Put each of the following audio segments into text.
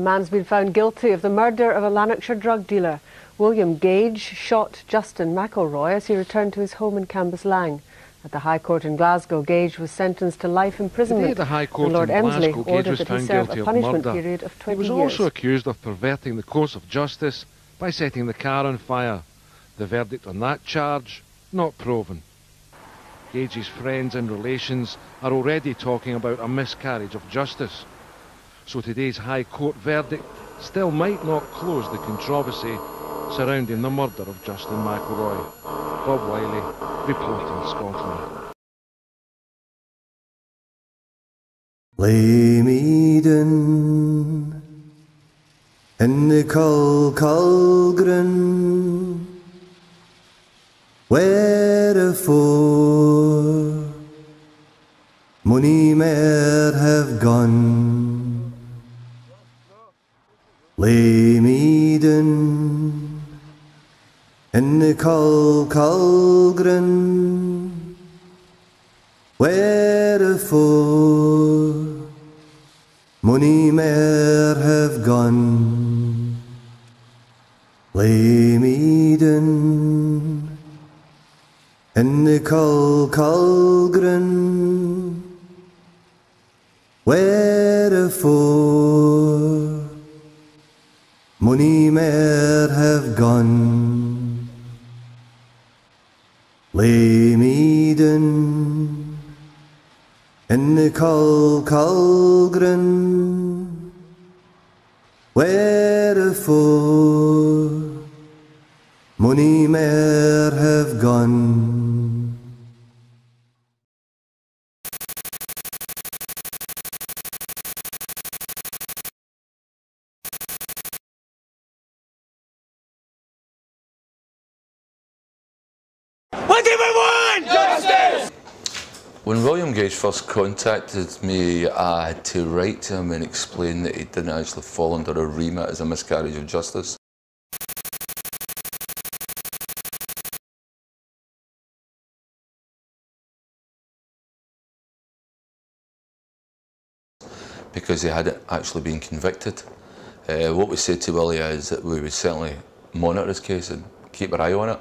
A man's been found guilty of the murder of a Lanarkshire drug dealer. William Gage shot Justin McElroy as he returned to his home in Cambuslang. At the High Court in Glasgow, Gage was sentenced to life imprisonment. Today, the High Court and Lord in Emsley Glasgow, Gage ordered was that he found serve guilty a of punishment murder. period of 20 He was years. also accused of perverting the course of justice by setting the car on fire. The verdict on that charge, not proven. Gage's friends and relations are already talking about a miscarriage of justice. So today's High Court verdict still might not close the controversy surrounding the murder of Justin McElroy. Bob Wiley, reporting Scotland. Lay me down in the Colgrin, wherefore money mair have gone. Lay me down in the Colgrin, wherefore money mair have gone. Lay me down in the Colgrin, wherefore money mair have gone. Lay me down in the Colgrin, wherefore money mair have gone. What do we want? Justice! When William Gage first contacted me, I had to write to him and explain that he didn't actually fall under a remit as a miscarriage of justice. Because he hadn't actually been convicted. What we said to Willie is that we would certainly monitor his case and keep our eye on it.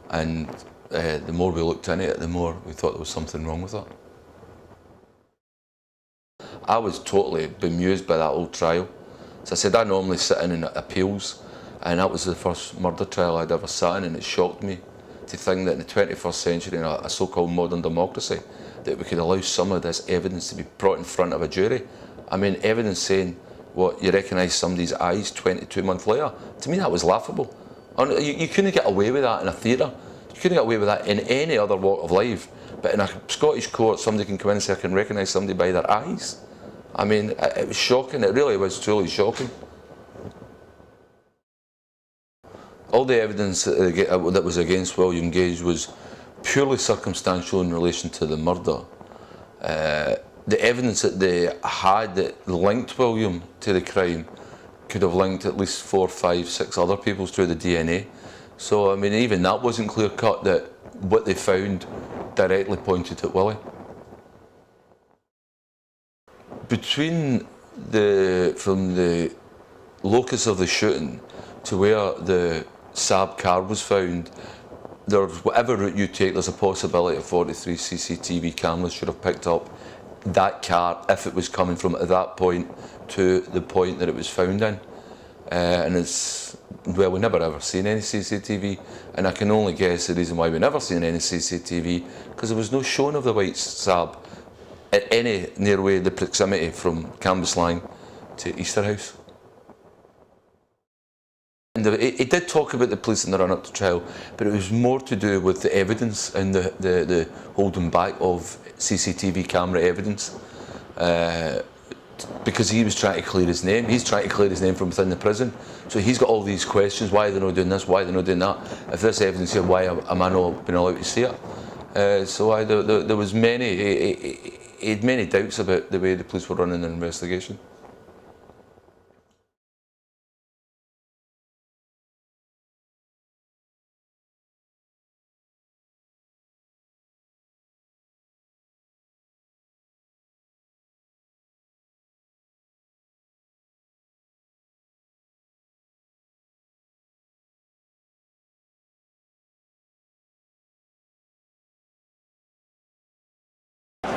And the more we looked into it, the more we thought there was something wrong with it. I was totally bemused by that whole trial. So I said, I normally sit in appeals, and that was the first murder trial I'd ever sat in, and it shocked me to think that in the 21st century, in a so-called modern democracy, that we could allow some of this evidence to be brought in front of a jury. I mean, evidence saying, what, you recognise somebody's eyes 22 months later? To me, that was laughable. You couldn't get away with that in a theatre. You couldn't get away with that in any other walk of life. But in a Scottish court, somebody can come in and say, I can recognise somebody by their eyes. I mean, it was shocking. It really was truly shocking. All the evidence that was against William Gage was purely circumstantial in relation to the murder. The evidence that they had that linked William to the crime could have linked at least 4, 5, 6 other people through the DNA. So, I mean, even that wasn't clear-cut, that what they found directly pointed at Willie. From the locus of the shooting to where the Saab car was found, whatever route you take, there's a possibility of 43 CCTV cameras should have picked up that car if it was coming from at that point to the point that it was found in. And it's, well, we never ever seen any CCTV, and I can only guess the reason why we never seen any CCTV, because there was no showing of the white Saab at any near way the proximity from Cambuslang to Easterhouse. And he did talk about the police in the run-up to trial, but it was more to do with the evidence and the holding back of CCTV camera evidence. Because he was trying to clear his name. He's trying to clear his name from within the prison. So he's got all these questions: why are they not doing this? Why are they not doing that? If this evidence here, why am I not being allowed to see it? There was he had many doubts about the way the police were running their investigation.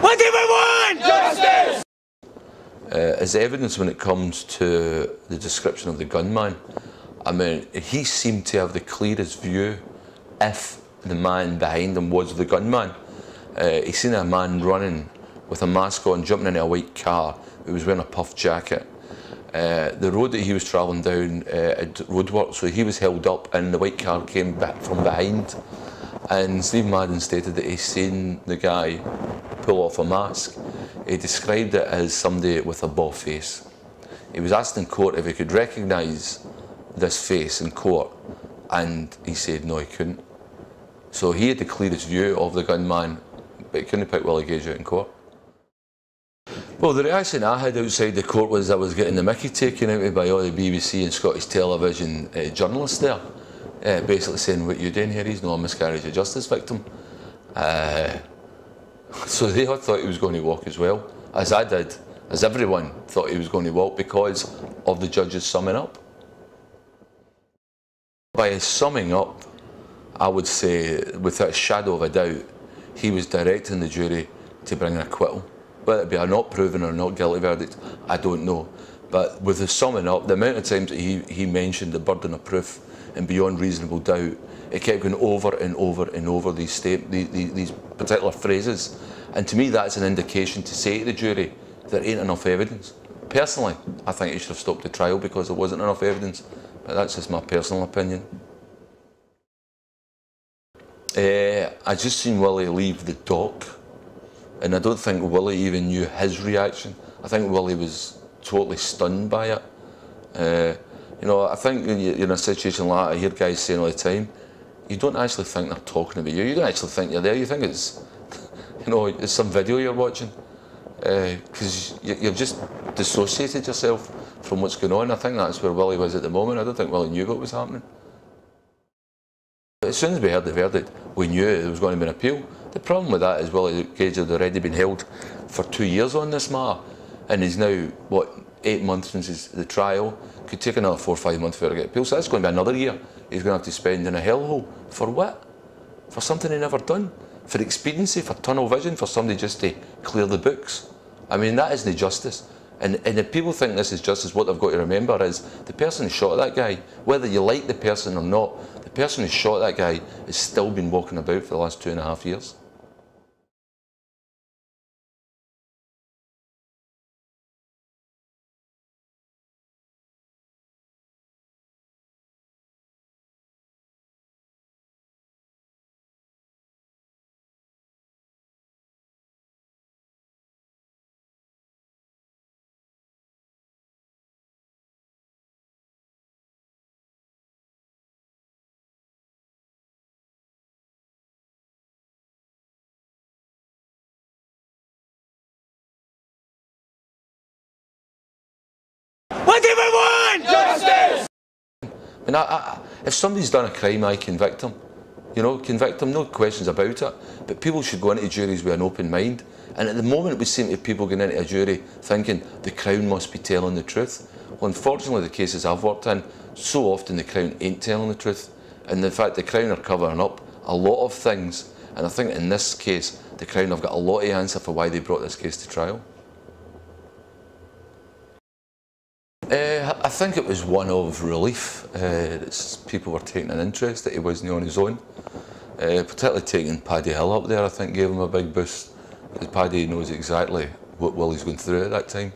What do we want? Justice! As evidence when it comes to the description of the gunman, I mean, he seemed to have the clearest view if the man behind him was the gunman. He seen a man running with a mask on, jumping into a white car. He was wearing a puff jacket. The road that he was travelling down had roadwork, so he was held up and the white car came back from behind. And Steve Madden stated that he seen the guy pull off a mask. He described it as somebody with a buff face. He was asked in court if he could recognise this face in court, and he said no, he couldn't. So he had the clearest view of the gunman, but he couldn't pick Willie Gage out in court. Well, the reaction I had outside the court was I was getting the mickey taken out of me by all the BBC and Scottish television journalists there, basically saying, what are you doing here? He's not a miscarriage of justice victim. So they all thought he was going to walk as well, as I did, as everyone thought he was going to walk because of the judge's summing up. By his summing up, I would say, without a shadow of a doubt, he was directing the jury to bring an acquittal. Whether it be a not proven or not guilty verdict, I don't know. But with the summing up, the amount of times that he mentioned the burden of proof and beyond reasonable doubt, it kept going over and over and over these particular phrases. And to me, that's an indication to say to the jury, there ain't enough evidence. Personally, I think he should have stopped the trial because there wasn't enough evidence. But that's just my personal opinion. I just seen Willie leave the dock, and I don't think Willie even knew his reaction. I think Willie was totally stunned by it. You know, I think when you're in a situation like that, I hear guys saying all the time, you don't actually think they're talking about you. You don't actually think you're there. You think it's, you know, it's some video you're watching, because you've just dissociated yourself from what's going on. I think that's where Willie was at the moment. I don't think Willie knew what was happening. As soon as we heard the verdict, we knew there was going to be an appeal. The problem with that is Willie Gage had already been held for 2 years on this matter, and he's now, what, 8 months since the trial. Could take another 4 or 5 months for it to get appealed, so that's going to be another year he's going to have to spend in a hellhole. For what? For something he never done? For expediency, for tunnel vision, for somebody just to clear the books? I mean, that isn't justice. And if people think this is justice, what they've got to remember is the person who shot that guy, whether you like the person or not, the person who shot that guy has still been walking about for the last 2.5 years. What do we want? Justice! And if somebody's done a crime, I convict them. You know, convict them, no questions about it. But people should go into juries with an open mind. And at the moment we seem to have people going into a jury thinking the Crown must be telling the truth. Well, unfortunately, the cases I've worked in, so often the Crown ain't telling the truth. And in fact, the Crown are covering up a lot of things. And I think in this case, the Crown have got a lot of answer for why they brought this case to trial. I think it was one of relief. People were taking an interest that he wasn't on his own. Particularly taking Paddy Hill up there, I think gave him a big boost, because Paddy knows exactly what Willie's going through at that time.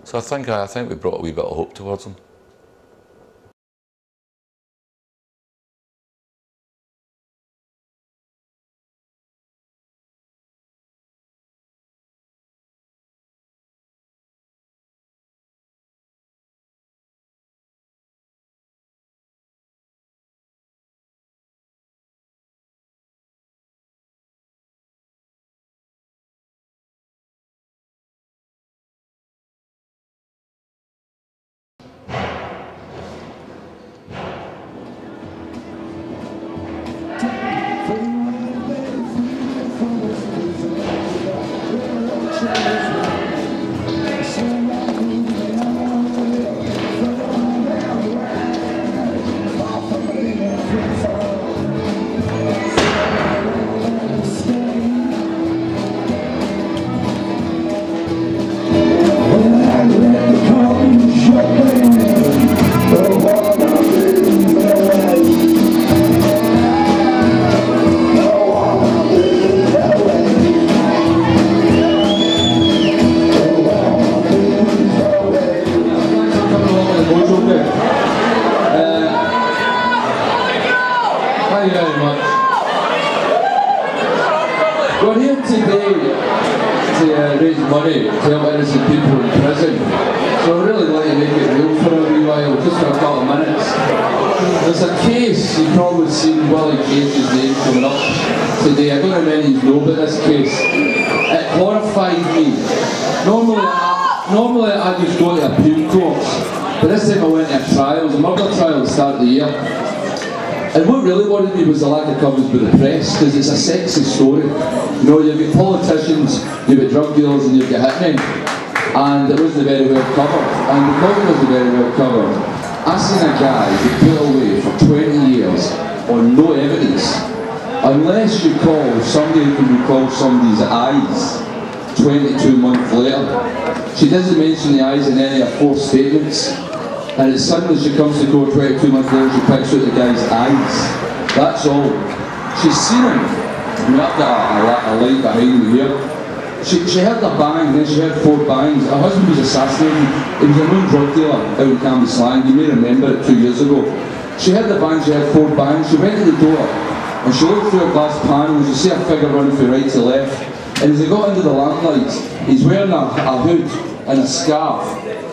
So I think we brought a wee bit of hope towards him. money to help innocent people in prison. So I'd really like to make it real for a wee while, just for a couple of minutes. There's a case, you've probably seen Willie Gage's name coming up today. I don't know how many of you know about this case. It horrified me. Normally I just go to appeal courts, but this time I went to a trial. It was a murder trial at the start of the year. And what really worried me was the lack of coverage by the press, because it's a sexy story. You know, you've got politicians, you've got drug dealers, and you've got hitmen. And it wasn't very well covered. And because it wasn't very well covered, I seen a guy get put away for 20 years on no evidence. Unless you call somebody who can recall somebody's eyes 22 months later. She doesn't mention the eyes in any of her 4 statements. And it's suddenly she comes to court 22 months later, she picks out the guy's eyes. That's all. She's seen him. I mean, I've got a light behind me here. She heard a bang, then she heard 4 bangs. Her husband was assassinated. He was a known drug dealer out in Cambuslang. You may remember it 2 years ago. She heard the bang, she heard 4 bangs. She went to the door and she looked through a glass panel and you see a figure running from right to left. And as he got into the lamplight, he's wearing a hood and a scarf.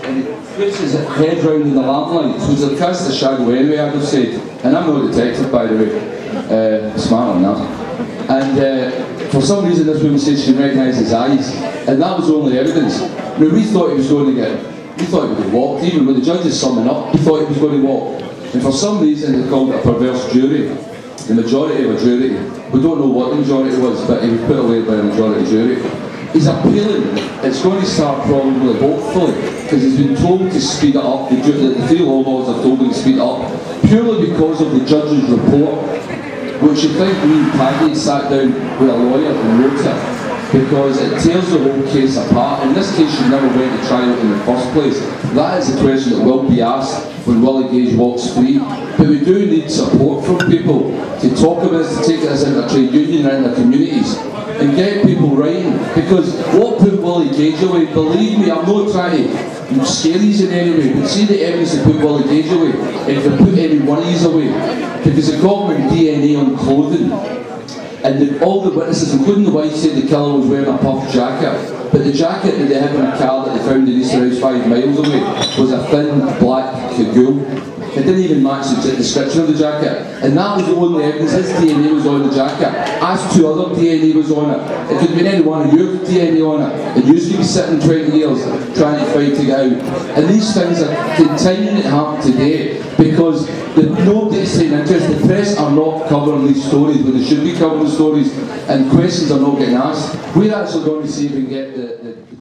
And he puts his head round in the lamplight, which will cast a shadow anyway, I'd have said. And I'm not a detective, by the way. Smart on that. And for some reason this woman said she recognised his eyes. And that was the only evidence. Now we thought he was going to we thought he would have walked. Even when the judges summing up, we thought he was going to walk. And for some reason they called it a perverse jury. The majority of a jury. We don't know what the majority was, but he was put away by a majority jury. He's appealing. It's going to start probably, hopefully, because he's been told to speed it up. The 3 law laws have told him to speed it up, purely because of the judge's report, which you think me and Paddy sat down with a lawyer and wrote it, because it tears the whole case apart. In this case, she never went to trial in the first place. That is a question that will be asked when Willie Gage walks free. But we do need support from people to talk about this, to take this into a trade union and into communities and get people writing. Because what put Willie Gage away, believe me, I'm not trying to scare you in any way, but see the evidence that put Willie Gage away, if they put any one of these away. Because they got him in DNA on clothing. And all the witnesses, including the wife, said the killer was wearing a puff jacket. But the jacket that they had in a car that they found in Easter House 5 miles away was a thin black cagoule. It didn't even match the description of the jacket. And that was the only evidence. His DNA was on the jacket. As 2 other DNA was on it. It could have been any one of your DNA on it. And you could be sitting 20 years trying to fight to get out. And these things are continuing to happen today because nobody's taking interest. The press are not covering these stories when they should be covering the stories, and questions are not getting asked. We're actually going to see if we can get the